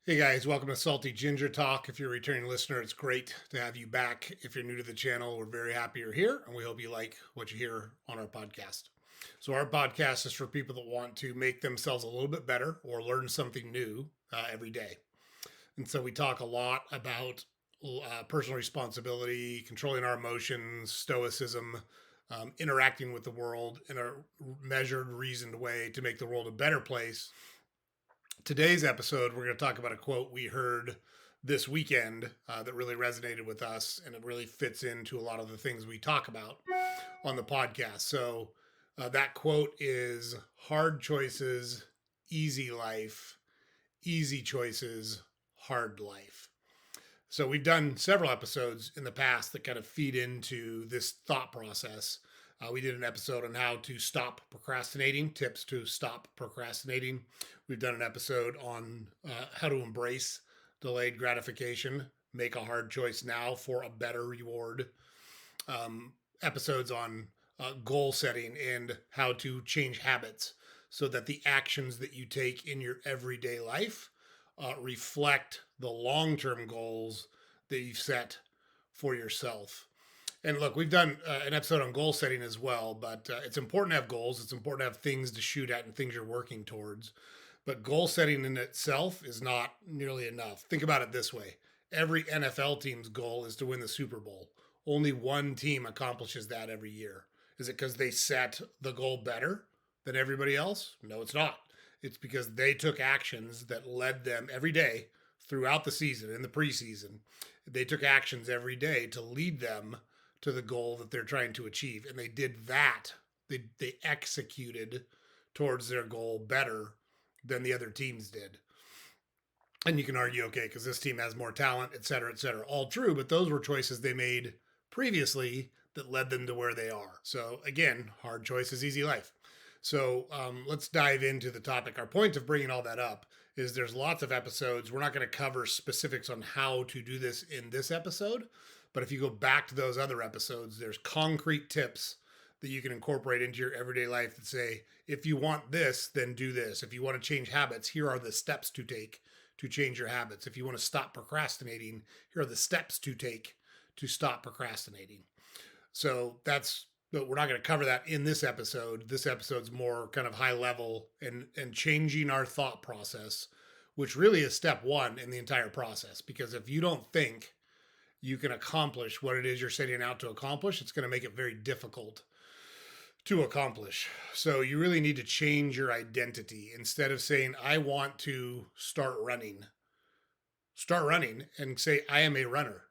Hey guys, welcome to Salty Ginger Talk. If you're a returning listener, it's great to have you back. If you're new to the channel, we're very happy you're here and we hope you like what you hear on our podcast. So, our podcast is for people that want to make themselves a little bit better or learn something new every day. And so, we talk a lot about personal responsibility, controlling our emotions, stoicism, interacting with the world in a measured, reasoned way to make the world a better place. Today's episode, we're going to talk about a quote we heard this weekend that really resonated with us, and it really fits into a lot of the things we talk about on the podcast. So, that quote is hard choices, easy life, easy choices, hard life. So, we've done several episodes in the past that kind of feed into this thought process. We did an episode on how to stop procrastinating, tips to stop procrastinating. We've done an episode on how to embrace delayed gratification, make a hard choice now for a better reward. Episodes on goal setting and how to change habits so that the actions that you take in your everyday life reflect the long term goals that you've set for yourself. And look, we've done an episode on goal setting as well, but it's important to have goals. It's important to have things to shoot at and things you're working towards. But goal setting in itself is not nearly enough. Think about it this way: every NFL team's goal is to win the Super Bowl. Only one team accomplishes that every year. Is it because they set the goal better than everybody else? No, it's not. It's because they took actions that led them every day throughout the season, in the preseason. They took actions every day to lead them to the goal that they're trying to achieve. And they did that. They executed towards their goal better than the other teams did. And you can argue, okay, because this team has more talent, et cetera, et cetera. All true, but those were choices they made previously that led them to where they are. So again, hard choices, easy life. So let's dive into the topic. Our point of bringing all that up is there's lots of episodes. We're not going to cover specifics on how to do this in this episode, but if you go back to those other episodes, there's concrete tips that you can incorporate into your everyday life that say, if you want this, then do this. If you want to change habits, here are the steps to take to change your habits. If you want to stop procrastinating, here are the steps to take to stop procrastinating. So but we're not going to cover that in this episode. This episode's more kind of high level and changing our thought process, which really is step one in the entire process. Because if you don't think you can accomplish what it is you're setting out to accomplish, it's going to make it very difficult to accomplish. So you really need to change your identity. Instead of saying, I want to start running and say, I am a runner.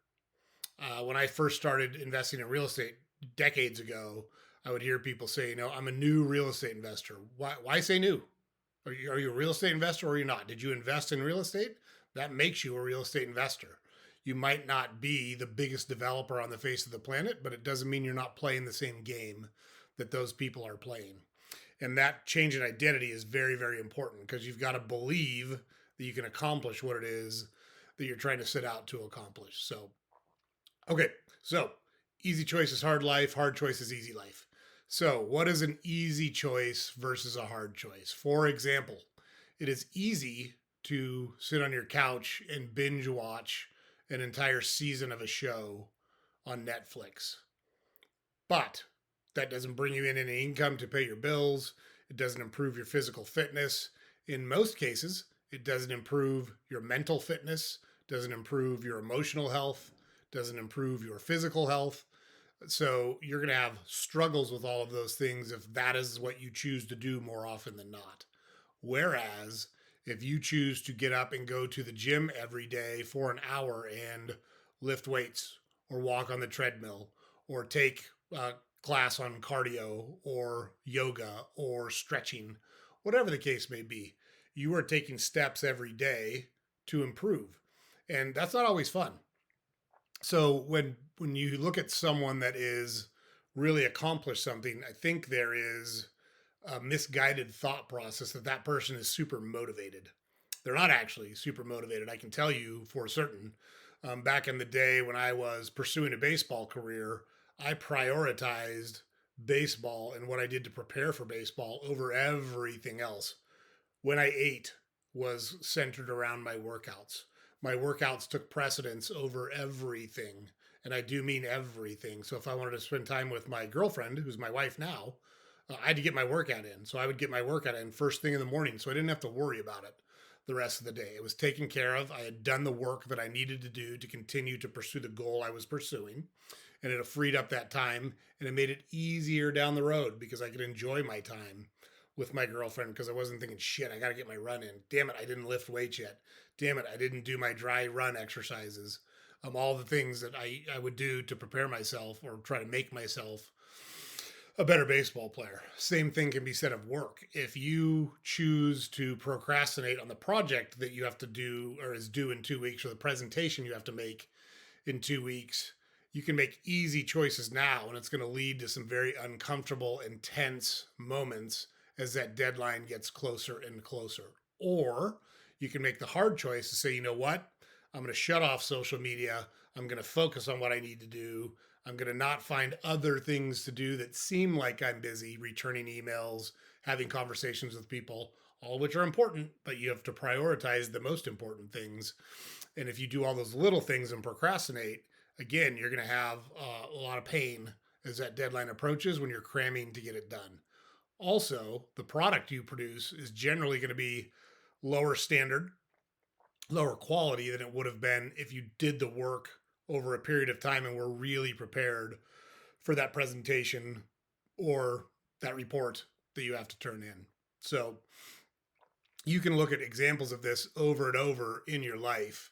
When I first started investing in real estate decades ago, I would hear people say, I'm a new real estate investor. Why say new? Are you a real estate investor or are you not? Did you invest in real estate? That makes you a real estate investor. You might not be the biggest developer on the face of the planet, but it doesn't mean you're not playing the same game that those people are playing. And that change in identity is very, very important because you've got to believe that you can accomplish what it is that you're trying to set out to accomplish. So easy choice is hard life, hard choice is easy life. So, what is an easy choice versus a hard choice? For example, it is easy to sit on your couch and binge watch an entire season of a show on Netflix. But that doesn't bring you in any income to pay your bills. It doesn't improve your physical fitness. In most cases, it doesn't improve your mental fitness, doesn't improve your emotional health, doesn't improve your physical health. So you're going to have struggles with all of those things if that is what you choose to do more often than not. Whereas if you choose to get up and go to the gym every day for an hour and lift weights or walk on the treadmill or take a class on cardio or yoga or stretching, whatever the case may be, you are taking steps every day to improve. And that's not always fun. So when you look at someone that is really accomplished something, I think there is a misguided thought process that that person is super motivated. They're not actually super motivated. I can tell you for certain. Back in the day when I was pursuing a baseball career, I prioritized baseball and what I did to prepare for baseball over everything else. When I ate, was centered around my workouts. My workouts took precedence over everything. And I do mean everything. So if I wanted to spend time with my girlfriend, who's my wife now, I had to get my workout in. So I would get my workout in first thing in the morning. So I didn't have to worry about it the rest of the day. It was taken care of. I had done the work that I needed to do to continue to pursue the goal I was pursuing. And it freed up that time and it made it easier down the road because I could enjoy my time with my girlfriend because I wasn't thinking, shit, I got to get my run in. Damn it, I didn't lift weights yet. Damn it, I didn't do my dry run exercises. All the things that I would do to prepare myself or try to make myself a better baseball player. Same thing can be said of work. If you choose to procrastinate on the project that you have to do or is due in 2 weeks or the presentation you have to make in 2 weeks, you can make easy choices now and it's going to lead to some very uncomfortable, intense moments as that deadline gets closer and closer. Or you can make the hard choice to say, you know what? I'm going to shut off social media. I'm going to focus on what I need to do. I'm going to not find other things to do that seem like I'm busy, returning emails, having conversations with people, all of which are important, but you have to prioritize the most important things. And if you do all those little things and procrastinate, again, you're going to have a lot of pain as that deadline approaches when you're cramming to get it done. Also, the product you produce is generally going to be lower standard, lower quality than it would have been if you did the work over a period of time and were really prepared for that presentation or that report that you have to turn in. So you can look at examples of this over and over in your life.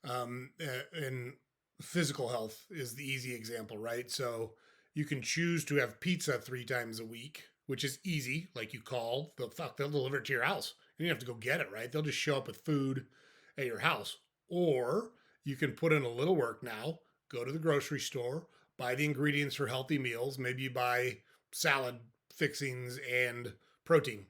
And physical health is the easy example, right? So you can choose to have pizza 3 times a week, which is easy. Like you call, they'll deliver it to your house. You don't have to go get it, right? They'll just show up with food at your house. Or you can put in a little work now, go to the grocery store, buy the ingredients for healthy meals. Maybe you buy salad fixings and protein.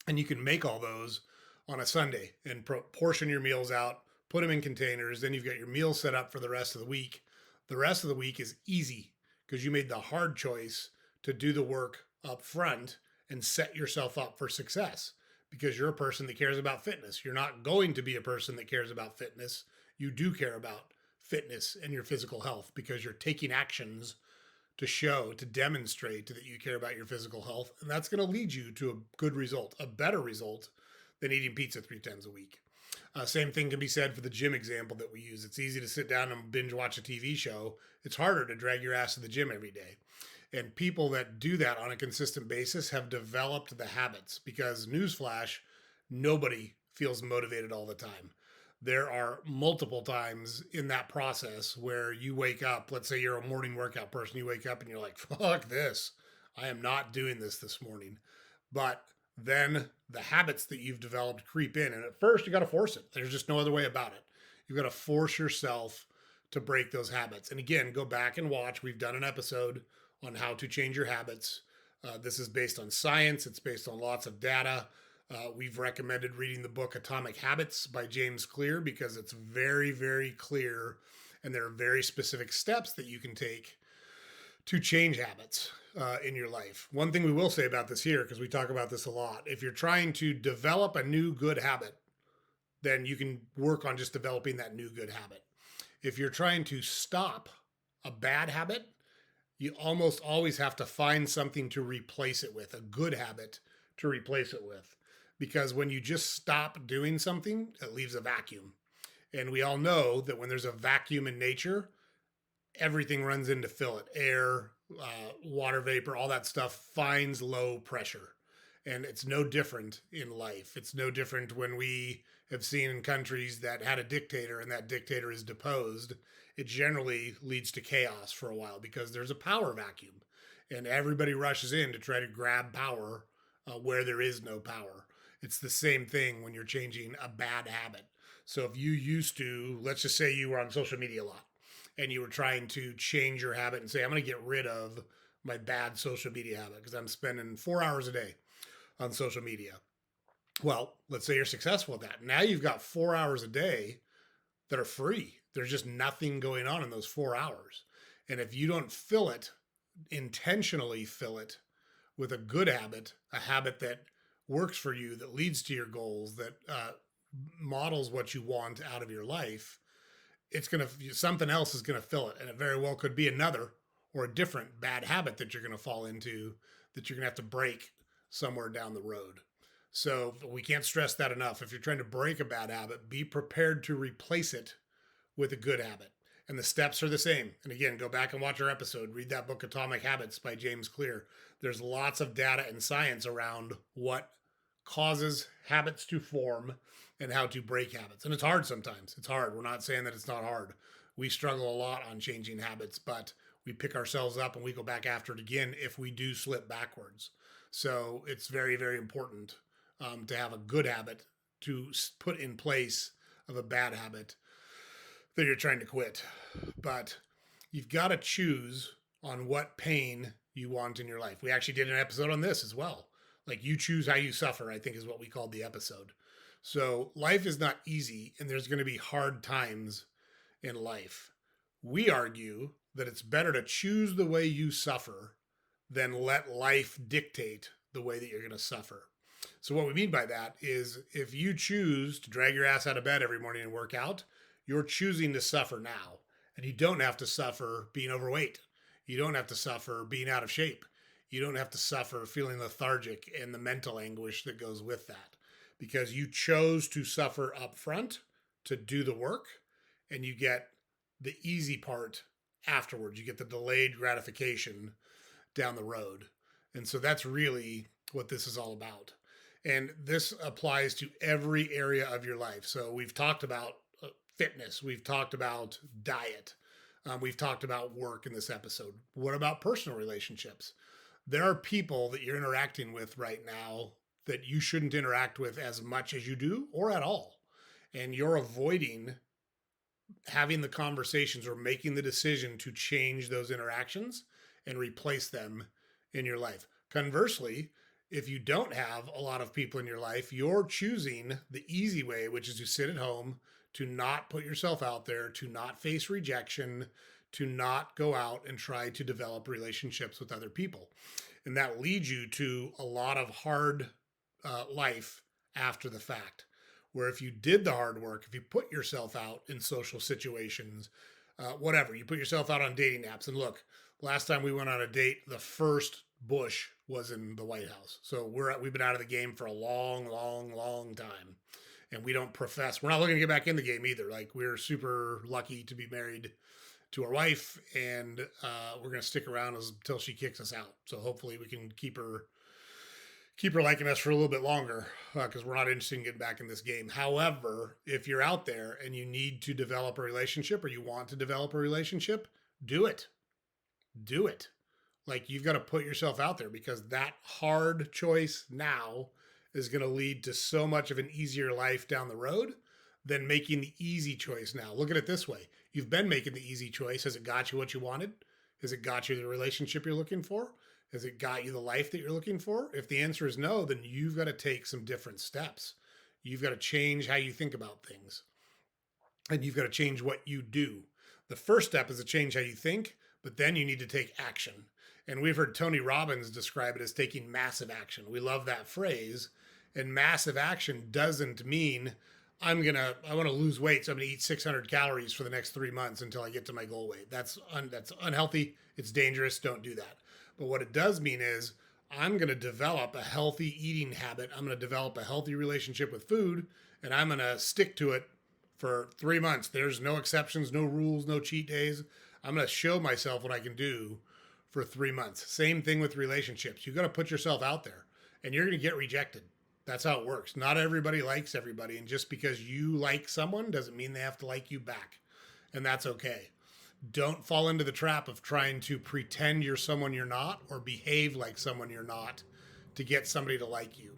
And you can make all those on a Sunday and portion your meals out, put them in containers. Then you've got your meal set up for the rest of the week. The rest of the week is easy because you made the hard choice to do the work up front and set yourself up for success because you're a person that cares about fitness. You're not going to be a person that cares about fitness. You do care about fitness and your physical health because you're taking actions to show, to demonstrate that you care about your physical health. And that's going to lead you to a good result, a better result than eating pizza 3 times a week. Same thing can be said for the gym example that we use. It's easy to sit down and binge watch a TV show. It's harder to drag your ass to the gym every day. And people that do that on a consistent basis have developed the habits because, newsflash, nobody feels motivated all the time. There are multiple times in that process where you wake up, let's say you're a morning workout person, you wake up and you're like, fuck this. I am not doing this morning. But then the habits that you've developed creep in. And at first you got to force it. There's just no other way about it. You've got to force yourself to break those habits. And again, go back and watch. We've done an episode on how to change your habits. This is based on science. It's based on lots of data. We've recommended reading the book Atomic Habits by James Clear because it's very, very clear. And there are very specific steps that you can take to change habits in your life. One thing we will say about this here, because we talk about this a lot, if you're trying to develop a new good habit, then you can work on just developing that new good habit. If you're trying to stop a bad habit, you almost always have to find something to replace it with, a good habit to replace it with. Because when you just stop doing something, it leaves a vacuum. And we all know that when there's a vacuum in nature, everything runs in to fill it. Air, water vapor, all that stuff finds low pressure. And it's no different in life. It's no different when we have seen in countries that had a dictator and that dictator is deposed. It generally leads to chaos for a while because there's a power vacuum and everybody rushes in to try to grab power where there is no power. It's the same thing when you're changing a bad habit. So if you used to, let's just say you were on social media a lot and you were trying to change your habit and say, I'm going to get rid of my bad social media habit because I'm spending 4 hours a day on social media. Well, let's say you're successful at that. Now you've got 4 hours a day that are free. There's just nothing going on in those 4 hours. And if you don't intentionally fill it with a good habit, a habit that works for you, that leads to your goals, that models what you want out of your life, it's going to, something else is going to fill it. And it very well could be another or a different bad habit that you're going to fall into, that you're going to have to break somewhere down the road. So we can't stress that enough. If you're trying to break a bad habit, be prepared to replace it with a good habit. And the steps are the same. And again, go back and watch our episode. Read that book, Atomic Habits by James Clear. There's lots of data and science around what causes habits to form and how to break habits. And it's hard sometimes. It's hard. We're not saying that it's not hard. We struggle a lot on changing habits, but we pick ourselves up and we go back after it again if we do slip backwards. So it's very, very important to have a good habit to put in place of a bad habit that you're trying to quit. But you've got to choose on what pain you want in your life. We actually did an episode on this as well. Like, you choose how you suffer, I think is what we called the episode. So life is not easy, and there's going to be hard times in life. We argue that it's better to choose the way you suffer than let life dictate the way that you're going to suffer. So what we mean by that is, if you choose to drag your ass out of bed every morning and work out, you're choosing to suffer now. And you don't have to suffer being overweight. You don't have to suffer being out of shape. You don't have to suffer feeling lethargic and the mental anguish that goes with that, because you chose to suffer up front to do the work, and you get the easy part afterwards. You get the delayed gratification down the road. And so that's really what this is all about. And this applies to every area of your life. So we've talked about fitness. We've talked about diet. We've talked about work in this episode. What about personal relationships? There are people that you're interacting with right now that you shouldn't interact with as much as you do, or at all. And you're avoiding having the conversations or making the decision to change those interactions and replace them in your life. Conversely, if you don't have a lot of people in your life, you're choosing the easy way, which is to sit at home, to not put yourself out there, to not face rejection, to not go out and try to develop relationships with other people. And that leads you to a lot of hard life after the fact, where if you did the hard work, if you put yourself out in social situations, whatever, you put yourself out on dating apps. And look, last time we went on a date, the first Bush was in the White House. So we've been out of the game for a long, long, long time. And we're not looking to get back in the game either. Like, we're super lucky to be married to our wife, and we're going to stick around until she kicks us out. So hopefully we can keep her liking us for a little bit longer, because we're not interested in getting back in this game. However, if you're out there and you need to develop a relationship, or you want to develop a relationship, do it. Do it. Like, you've got to put yourself out there, because that hard choice now is going to lead to so much of an easier life down the road than making the easy choice now. Look at it this way. You've been making the easy choice. Has it got you what you wanted? Has it got you the relationship you're looking for? Has it got you the life that you're looking for? If the answer is no, then you've got to take some different steps. You've got to change how you think about things. And you've got to change what you do. The first step is to change how you think, but then you need to take action. And we've heard Tony Robbins describe it as taking massive action. We love that phrase. And massive action doesn't mean I want to lose weight, so I'm going to eat 600 calories for the next 3 months until I get to my goal weight. That's unhealthy. It's dangerous. Don't do that. But what it does mean is, I'm going to develop a healthy eating habit. I'm going to develop a healthy relationship with food, and I'm going to stick to it for 3 months. There's no exceptions, no rules, no cheat days. I'm going to show myself what I can do for 3 months. Same thing with relationships. You've got to put yourself out there, and you're going to get rejected. That's how it works. Not everybody likes everybody. And just because you like someone doesn't mean they have to like you back. And that's okay. Don't fall into the trap of trying to pretend you're someone you're not, or behave like someone you're not to get somebody to like you.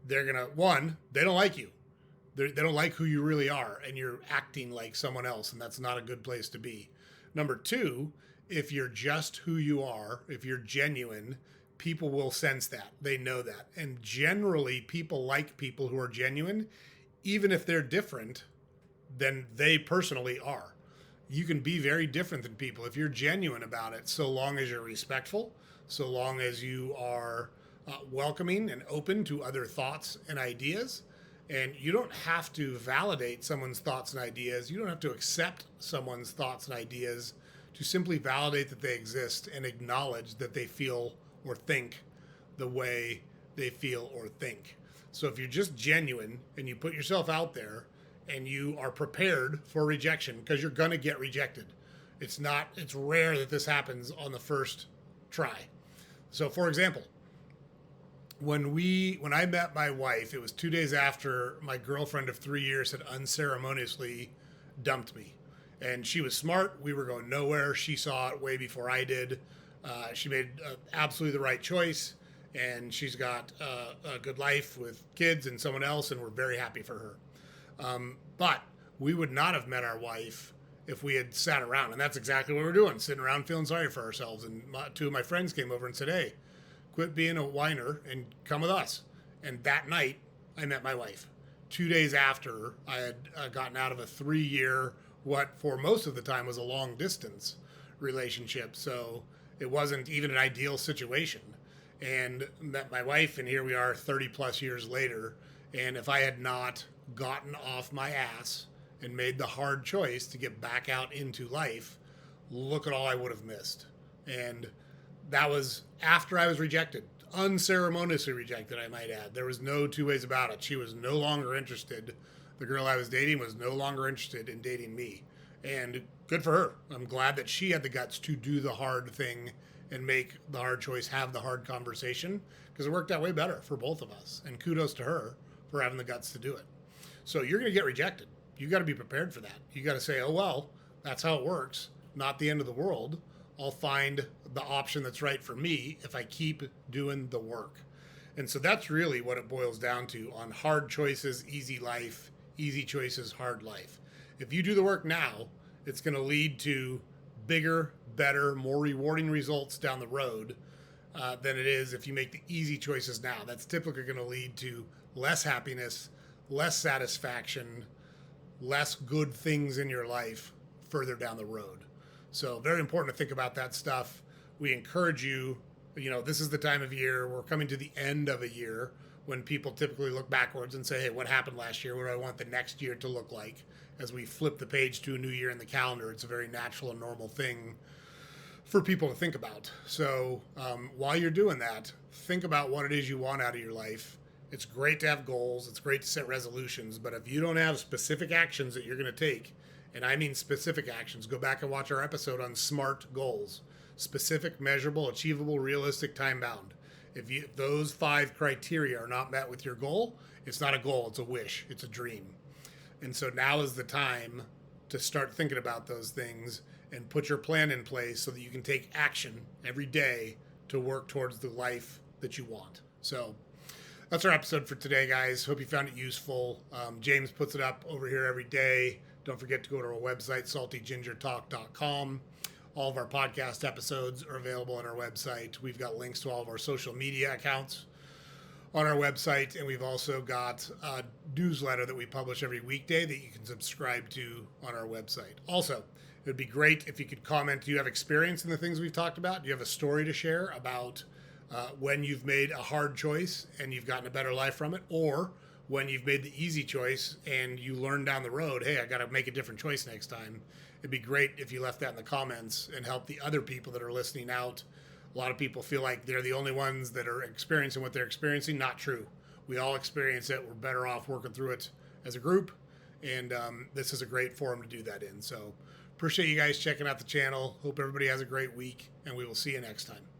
They're going to, they don't like you. They don't like who you really are, and you're acting like someone else, and that's not a good place to be. Number two, if you're just who you are, if you're genuine, people will sense that. They know that. And generally, people like people who are genuine, even if they're different than they personally are. You can be very different than people if you're genuine about it, so long as you're respectful, so long as you are welcoming and open to other thoughts and ideas. And you don't have to validate someone's thoughts and ideas. You don't have to accept someone's thoughts and ideas to simply validate that they exist and acknowledge that they feel or think the way they feel or think. So if you're just genuine and you put yourself out there and you are prepared for rejection, because you're going to get rejected. It's rare that this happens on the first try. So for example, when I met my wife, it was 2 days after my girlfriend of 3 years had unceremoniously dumped me. And she was smart. We were going nowhere. She saw it way before I did. She made absolutely the right choice. And she's got a good life with kids and someone else, and we're very happy for her. But we would not have met our wife if we had sat around. And that's exactly what we're doing, sitting around feeling sorry for ourselves. And two of my friends came over and said, hey, quit being a whiner and come with us. And that night, I met my wife. 2 days after I had gotten out of a 3-year, what for most of the time was a long distance relationship. So it wasn't even an ideal situation. And met my wife, and here we are 30 plus years later. And if I had not gotten off my ass and made the hard choice to get back out into life, look at all I would have missed. And that was after I was rejected, unceremoniously rejected, I might add. There was no two ways about it. She was no longer interested. The girl I was dating was no longer interested in dating me. And good for her. I'm glad that she had the guts to do the hard thing and make the hard choice, have the hard conversation, because it worked out way better for both of us. And kudos to her for having the guts to do it. So you're going to get rejected. You got to be prepared for that. You got to say, oh, well, that's how it works. Not the end of the world. I'll find the option that's right for me if I keep doing the work. And so that's really what it boils down to on hard choices, easy life, easy choices, hard life. If you do the work now, it's going to lead to bigger, better, more rewarding results down the road than it is if you make the easy choices now. That's typically going to lead to less happiness, less satisfaction, less good things in your life further down the road. So very important to think about that stuff. We encourage you, this is the time of year, we're coming to the end of a year when people typically look backwards and say, hey, what happened last year? What do I want the next year to look like? As we flip the page to a new year in the calendar, it's a very natural and normal thing for people to think about. So while you're doing that, think about what it is you want out of your life. It's great to have goals. It's great to set resolutions. But if you don't have specific actions that you're going to take, and I mean specific actions, go back and watch our episode on SMART goals. Specific, measurable, achievable, realistic, time-bound. If those 5 criteria are not met with your goal, it's not a goal, it's a wish, it's a dream. And so now is the time to start thinking about those things and put your plan in place so that you can take action every day to work towards the life that you want. So that's our episode for today, guys. Hope you found it useful. James puts it up over here every day. Don't forget to go to our website, saltygingertalk.com. All of our podcast episodes are available on our website. We've got links to all of our social media accounts on our website, and we've also got a newsletter that we publish every weekday that you can subscribe to on our website. Also, it would be great if you could comment. Do you have experience in the things we've talked about? Do you have a story to share about when you've made a hard choice and you've gotten a better life from it, or when you've made the easy choice and you learn down the road, hey, I got to make a different choice next time? It'd be great if you left that in the comments and help the other people that are listening out. A lot of people feel like they're the only ones that are experiencing what they're experiencing. Not true. We all experience it. We're better off working through it as a group. And this is a great forum to do that in. So appreciate you guys checking out the channel. Hope everybody has a great week, and we will see you next time.